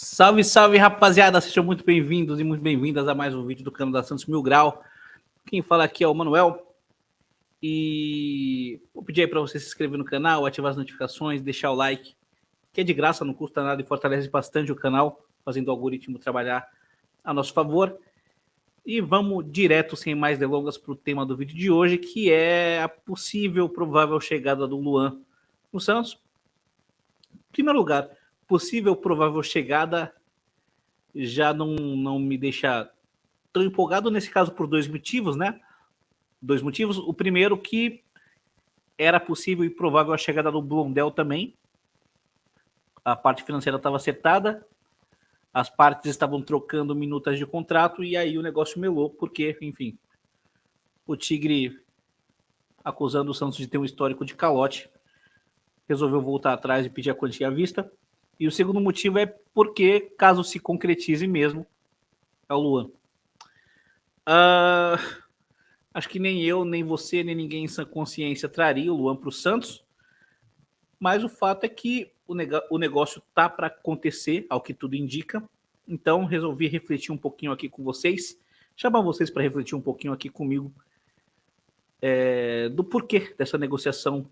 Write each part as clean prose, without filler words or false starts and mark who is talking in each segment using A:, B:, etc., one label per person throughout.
A: Salve, salve, rapaziada! Sejam muito bem-vindos e muito bem-vindas a mais um vídeo do canal da Santos Mil Grau. Quem fala aqui é o Manuel. E vou pedir aí para você se inscrever no canal, ativar as notificações, deixar o like, que é de graça, não custa nada e fortalece bastante o canal, fazendo o algoritmo trabalhar a nosso favor. E vamos direto, sem mais delongas, para o tema do vídeo de hoje, que é a possível, provável chegada do Luan no Santos. Em primeiro lugar, possível, provável chegada já não me deixa tão empolgado, nesse caso, por dois motivos, né? Dois motivos. O primeiro, que era possível e provável a chegada do Blondel também. A parte financeira estava acertada, as partes estavam trocando minutas de contrato e aí o negócio melou, porque, enfim, o Tigre, acusando o Santos de ter um histórico de calote, resolveu voltar atrás e pedir a quantia à vista. E o segundo motivo é porque, caso se concretize mesmo, é o Luan. Acho que nem eu, nem você, nem ninguém em sã consciência traria o Luan para o Santos, mas o fato é que o negócio tá para acontecer, ao que tudo indica. Então resolvi refletir um pouquinho aqui com vocês, chamar vocês para refletir um pouquinho aqui comigo do porquê dessa negociação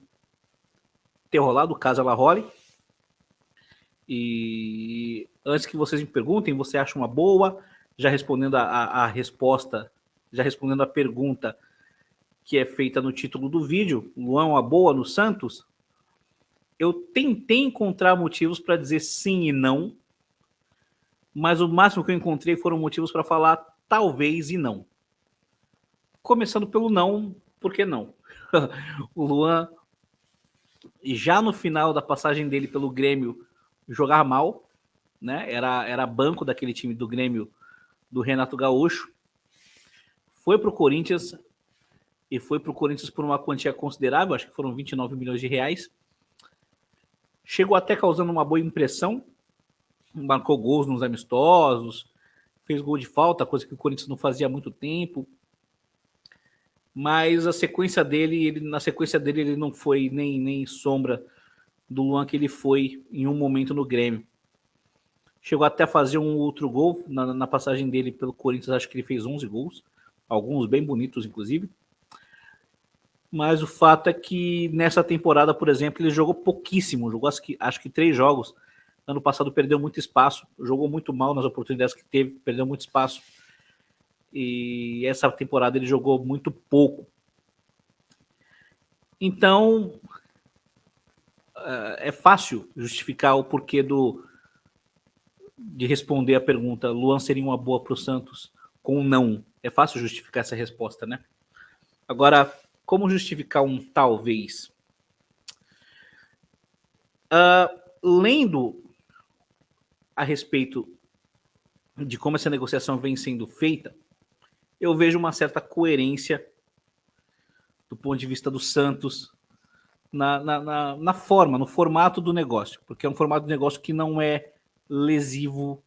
A: ter rolado, caso ela role. E antes que vocês me perguntem, você acha uma boa? Já respondendo a resposta, já respondendo a pergunta que é feita no título do vídeo, Luan uma boa no Santos? Eu tentei encontrar motivos para dizer sim e não, mas o máximo que eu encontrei foram motivos para falar talvez e não. Começando pelo não, por que não? O Luan, já no final da passagem dele pelo Grêmio, jogar mal, né? Era banco daquele time do Grêmio do Renato Gaúcho. Foi para o Corinthians, e foi para o Corinthians por uma quantia considerável, acho que foram 29 milhões de reais. Chegou até causando uma boa impressão, marcou gols nos amistosos, fez gol de falta, coisa que o Corinthians não fazia há muito tempo. Mas na sequência dele, ele não foi nem sombra do Luan que ele foi em um momento no Grêmio. Chegou até a fazer um outro gol na passagem dele pelo Corinthians, acho que ele fez 11 gols, alguns bem bonitos, inclusive. Mas o fato é que nessa temporada, por exemplo, ele jogou pouquíssimo, jogou acho que 3 jogos. Ano passado perdeu muito espaço, jogou muito mal nas oportunidades que teve, perdeu muito espaço. E essa temporada ele jogou muito pouco. Então, é fácil justificar o porquê de responder a pergunta: Luan seria uma boa para o Santos com um não. É fácil justificar essa resposta, né? Agora, como justificar um talvez? Lendo a respeito de como essa negociação vem sendo feita, eu vejo uma certa coerência do ponto de vista do Santos na forma, no formato do negócio, porque é um formato de negócio que não é lesivo,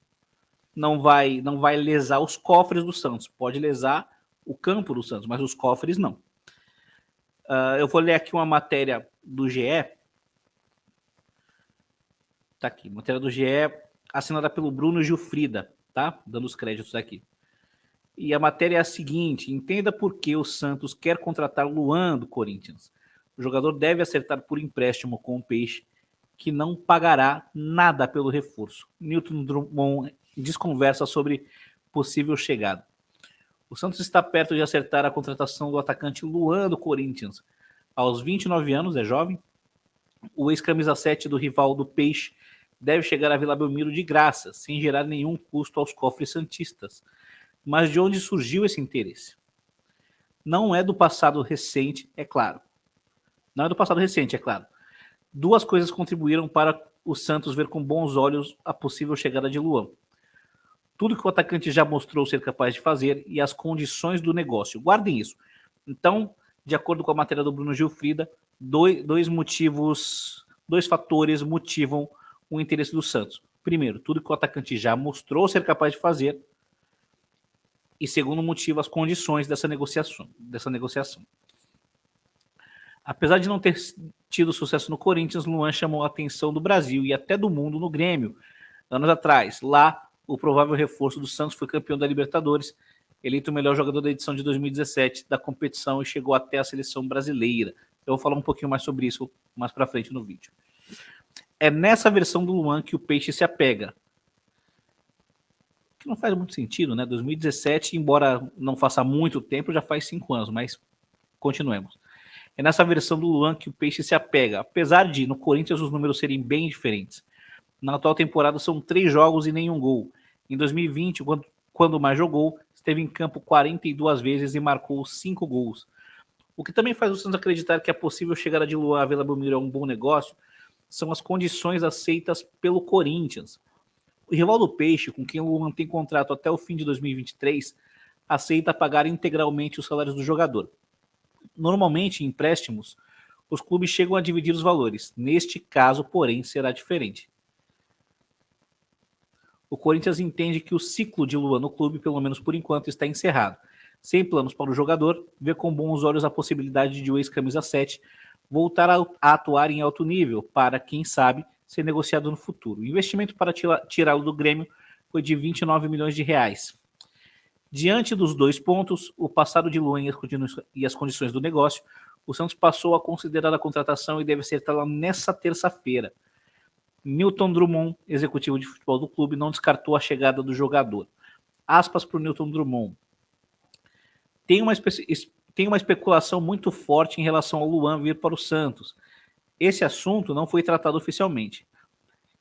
A: não vai lesar os cofres do Santos, pode lesar o campo do Santos, mas os cofres não. Eu vou ler aqui uma matéria do GE, tá aqui, matéria do GE, assinada pelo Bruno Gilfrida, tá? Dando os créditos aqui. E a matéria é a seguinte: entenda por que o Santos quer contratar Luan do Corinthians. O jogador deve acertar por empréstimo com o Peixe, que não pagará nada pelo reforço. Newton Drummond desconversa sobre possível chegada. O Santos está perto de acertar a contratação do atacante Luan do Corinthians. Aos 29 anos, é jovem, o ex-camisa 7 do rival do Peixe deve chegar a Vila Belmiro de graça, sem gerar nenhum custo aos cofres santistas. Mas de onde surgiu esse interesse? Não é do passado recente, é claro. Não é do passado recente, é claro. Duas coisas contribuíram para o Santos ver com bons olhos a possível chegada de Luan: tudo que o atacante já mostrou ser capaz de fazer e as condições do negócio. Guardem isso. Então, de acordo com a matéria do Bruno Gilfrida, dois fatores motivam o interesse do Santos. Primeiro, tudo que o atacante já mostrou ser capaz de fazer. E segundo motivo, as condições dessa negociação. Apesar de não ter tido sucesso no Corinthians, Luan chamou a atenção do Brasil e até do mundo no Grêmio, anos atrás. Lá, o provável reforço do Santos foi campeão da Libertadores, eleito o melhor jogador da edição de 2017 da competição e chegou até a seleção brasileira. Eu vou falar um pouquinho mais sobre isso mais para frente no vídeo. É nessa versão do Luan que o Peixe se apega. Que não faz muito sentido, né? 2017, embora não faça muito tempo, já faz 5 anos, mas continuemos. É nessa versão do Luan que o Peixe se apega, apesar de no Corinthians os números serem bem diferentes. Na atual temporada são 3 jogos e nenhum gol. Em 2020, quando mais jogou, esteve em campo 42 vezes e marcou 5 gols. O que também faz o Santos acreditar que a possível chegada de Luan à Vila Belmiro é um bom negócio são as condições aceitas pelo Corinthians. O rival do Peixe, com quem o Luan tem contrato até o fim de 2023, aceita pagar integralmente os salários do jogador. Normalmente, em empréstimos, os clubes chegam a dividir os valores. Neste caso, porém, será diferente. O Corinthians entende que o ciclo de Luan no clube, pelo menos por enquanto, está encerrado. Sem planos para o jogador, vê com bons olhos a possibilidade de o ex-camisa 7 voltar a atuar em alto nível para, quem sabe, ser negociado no futuro. O investimento para tirá-lo do Grêmio foi de 29 milhões de reais. Diante dos 2 pontos, o passado de Luan e as condições do negócio, o Santos passou a considerar a contratação e deve acertá-la nessa terça-feira. Newton Drummond, executivo de futebol do clube, não descartou a chegada do jogador. Aspas para o Newton Drummond. Tem uma especulação muito forte em relação ao Luan vir para o Santos. Esse assunto não foi tratado oficialmente.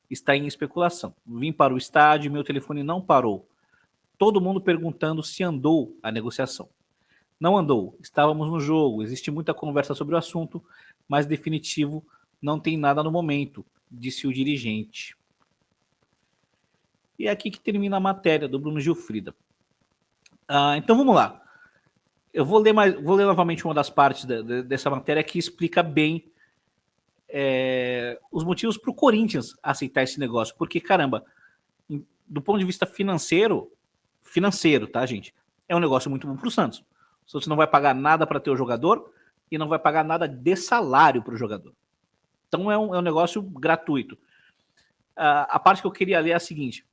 A: Está em especulação. Vim para o estádio, meu telefone não parou. Todo mundo perguntando se andou a negociação. Não andou. Estávamos no jogo. Existe muita conversa sobre o assunto, mas definitivo não tem nada no momento, disse o dirigente. E é aqui que termina a matéria do Bruno Gilfrida. Então vamos lá. Eu vou ler novamente uma das partes dessa matéria que explica bem os motivos para o Corinthians aceitar esse negócio. Porque, caramba, do ponto de vista financeiro, tá, gente? É um negócio muito bom para o Santos. O Santos não vai pagar nada para ter o jogador e não vai pagar nada de salário para o jogador. Então é um negócio gratuito. A parte que eu queria ler é a seguinte.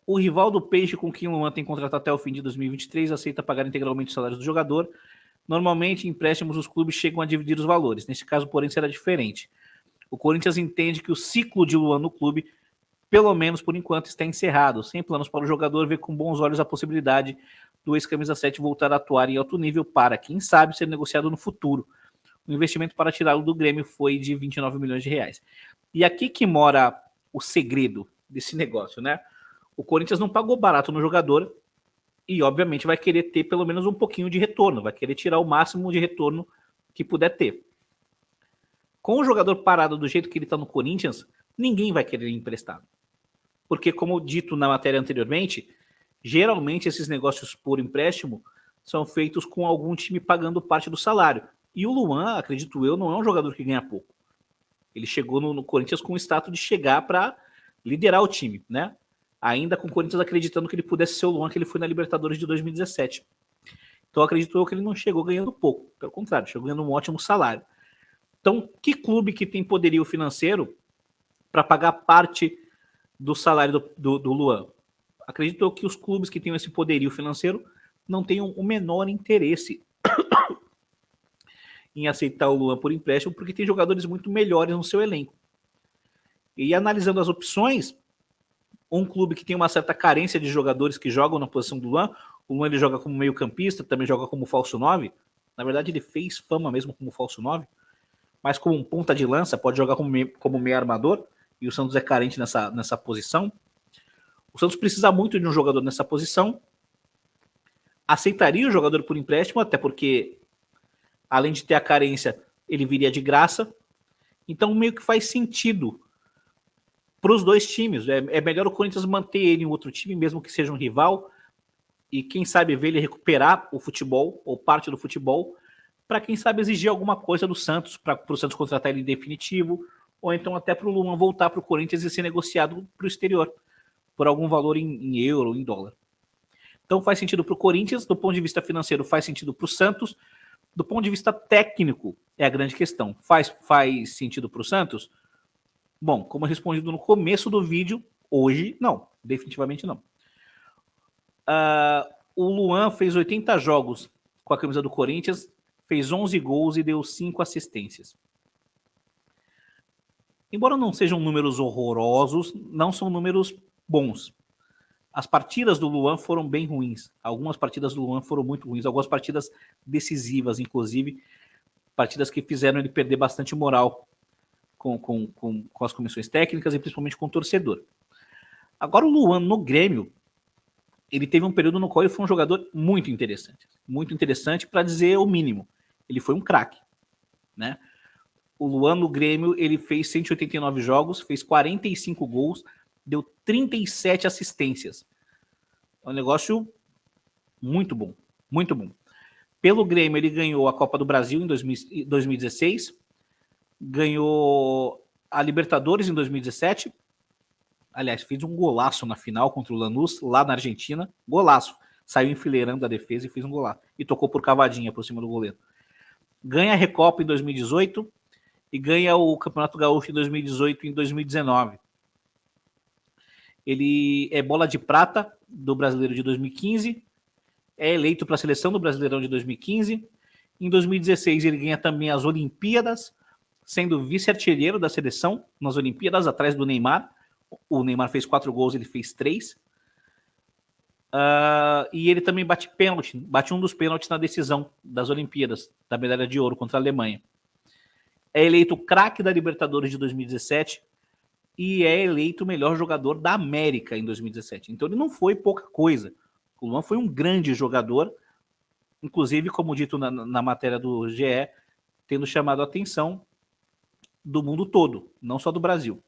A: O rival do Peixe, com quem o Luan tem contrato até o fim de 2023, aceita pagar integralmente os salários do jogador. Normalmente, em empréstimos, os clubes chegam a dividir os valores. Neste caso, porém, será diferente. O Corinthians entende que o ciclo de Luan no clube, pelo menos por enquanto, está encerrado. Sem planos para o jogador, vê com bons olhos a possibilidade do ex-camisa 7 voltar a atuar em alto nível para, quem sabe, ser negociado no futuro. O investimento para tirá-lo do Grêmio foi de 29 milhões de reais. E aqui que mora o segredo desse negócio, né? O Corinthians não pagou barato no jogador e, obviamente, vai querer ter pelo menos um pouquinho de retorno, vai querer tirar o máximo de retorno que puder ter. Com o jogador parado do jeito que ele está no Corinthians, ninguém vai querer emprestado. Porque, como dito na matéria anteriormente, geralmente esses negócios por empréstimo são feitos com algum time pagando parte do salário. E o Luan, acredito eu, não é um jogador que ganha pouco. Ele chegou no Corinthians com o status de chegar para liderar o time, né? Ainda com o Corinthians acreditando que ele pudesse ser o Luan que ele foi na Libertadores de 2017. Então acredito eu que ele não chegou ganhando pouco. Pelo contrário, chegou ganhando um ótimo salário. Então, que clube que tem poderio financeiro para pagar parte do salário do Luan? Acredito eu que os clubes que têm esse poderio financeiro não tenham o menor interesse em aceitar o Luan por empréstimo, porque tem jogadores muito melhores no seu elenco. E analisando as opções, um clube que tem uma certa carência de jogadores que jogam na posição do Luan, o Luan ele joga como meio campista, também joga como falso 9, na verdade ele fez fama mesmo como falso 9, mas como um ponta de lança, pode jogar como meio armador, e o Santos é carente nessa posição. O Santos precisa muito de um jogador nessa posição, aceitaria o jogador por empréstimo, até porque além de ter a carência, ele viria de graça. Então meio que faz sentido para os dois times. É melhor o Corinthians manter ele em outro time, mesmo que seja um rival, e quem sabe ver ele recuperar o futebol, ou parte do futebol, para quem sabe exigir alguma coisa do Santos, para o Santos contratar ele em definitivo, ou então até para o Luan voltar para o Corinthians e ser negociado para o exterior, por algum valor em euro, em dólar. Então faz sentido para o Corinthians, do ponto de vista financeiro faz sentido para o Santos, do ponto de vista técnico é a grande questão. Faz sentido para o Santos? Bom, como respondido no começo do vídeo, hoje não, definitivamente não. O Luan fez 80 jogos com a camisa do Corinthians, fez 11 gols e deu 5 assistências. Embora não sejam números horrorosos, não são números bons. As partidas do Luan foram bem ruins. Algumas partidas do Luan foram muito ruins. Algumas partidas decisivas, inclusive. Partidas que fizeram ele perder bastante moral com as comissões técnicas e principalmente com o torcedor. Agora o Luan no Grêmio, ele teve um período no qual ele foi um jogador muito interessante. Muito interessante para dizer o mínimo. Ele foi um craque, né? O Luan no Grêmio, ele fez 189 jogos, fez 45 gols, deu 37 assistências. É um negócio muito bom, muito bom. Pelo Grêmio, ele ganhou a Copa do Brasil em 2016, ganhou a Libertadores em 2017. Aliás, fez um golaço na final contra o Lanús, lá na Argentina. Golaço. Saiu enfileirando a defesa e fez um golaço. E tocou por cavadinha por cima do goleiro. Ganha a Recopa em 2018 e ganha o Campeonato Gaúcho em 2018 e em 2019. Ele é bola de prata do Brasileiro de 2015, é eleito para a seleção do Brasileirão de 2015. Em 2016 ele ganha também as Olimpíadas, sendo vice-artilheiro da seleção nas Olimpíadas, atrás do Neymar. O Neymar fez 4 gols, ele fez 3. E ele também bate um dos pênaltis na decisão das Olimpíadas, da medalha de ouro contra a Alemanha. É eleito craque da Libertadores de 2017 e é eleito o melhor jogador da América em 2017. Então ele não foi pouca coisa. O Luan foi um grande jogador, inclusive, como dito na matéria do GE, tendo chamado a atenção do mundo todo, não só do Brasil.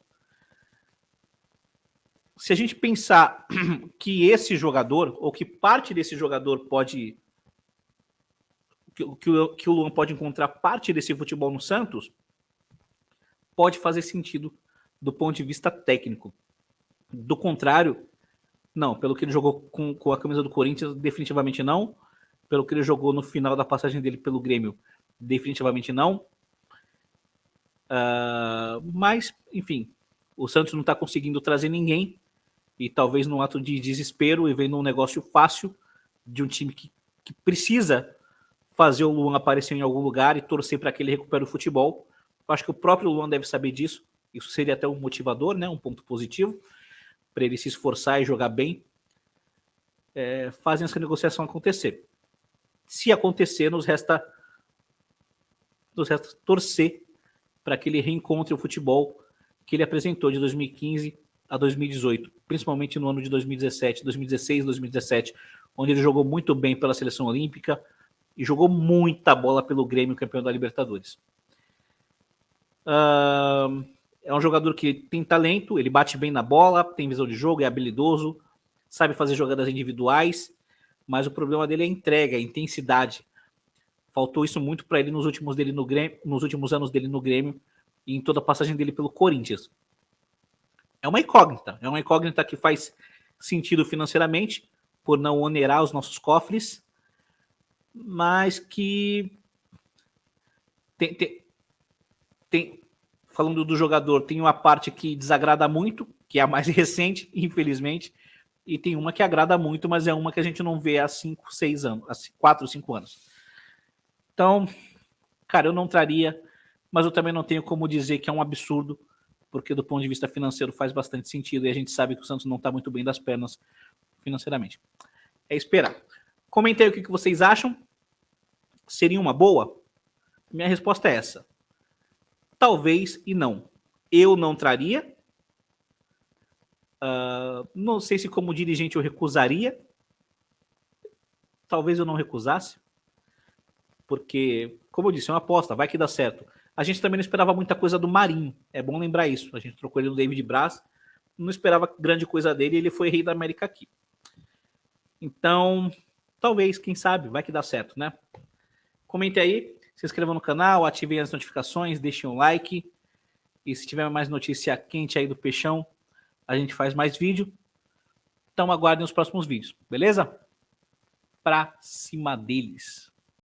A: Se a gente pensar que esse jogador, ou que parte desse jogador pode... que o Luan pode encontrar parte desse futebol no Santos, pode fazer sentido do ponto de vista técnico. Do contrário, não. Pelo que ele jogou com a camisa do Corinthians, definitivamente não. Pelo que ele jogou no final da passagem dele pelo Grêmio, definitivamente não. Mas, enfim, o Santos não está conseguindo trazer ninguém. E talvez num ato de desespero e vendo um negócio fácil de um time que precisa fazer o Luan aparecer em algum lugar e torcer para que ele recupere o futebol. Eu acho que o próprio Luan deve saber disso. Isso seria até um motivador, né? Um ponto positivo para ele se esforçar e jogar bem. Fazem essa negociação acontecer. Se acontecer, nos resta torcer para que ele reencontre o futebol que ele apresentou de 2015 a 2018, principalmente no ano de 2017, 2016, 2017, onde ele jogou muito bem pela seleção olímpica e jogou muita bola pelo Grêmio, campeão da Libertadores. É um jogador que tem talento, ele bate bem na bola, tem visão de jogo, é habilidoso, sabe fazer jogadas individuais, mas o problema dele é a entrega, a intensidade. Faltou isso muito para ele nos últimos anos dele no Grêmio e em toda a passagem dele pelo Corinthians. É uma incógnita que faz sentido financeiramente, por não onerar os nossos cofres, mas que falando do jogador, tem uma parte que desagrada muito, que é a mais recente, infelizmente, e tem uma que agrada muito, mas é uma que a gente não vê há 5, 6 anos, há 4, 5 anos. Então, cara, eu não traria, mas eu também não tenho como dizer que é um absurdo, porque do ponto de vista financeiro faz bastante sentido e a gente sabe que o Santos não está muito bem das pernas financeiramente. É esperar. Comentem aí o que vocês acham. Seria uma boa? Minha resposta é essa. Talvez e não. Eu não traria. Não sei se como dirigente eu recusaria. Talvez eu não recusasse. Porque, como eu disse, é uma aposta, vai que dá certo. A gente também não esperava muita coisa do Marinho. É bom lembrar isso. A gente trocou ele no David Braz. Não esperava grande coisa dele e ele foi rei da América aqui. Então, talvez, quem sabe, vai que dá certo, né? Comente aí, se inscrevam no canal, ativem as notificações, deixem um like. E se tiver mais notícia quente aí do Peixão, a gente faz mais vídeo. Então aguardem os próximos vídeos, beleza? Pra cima deles.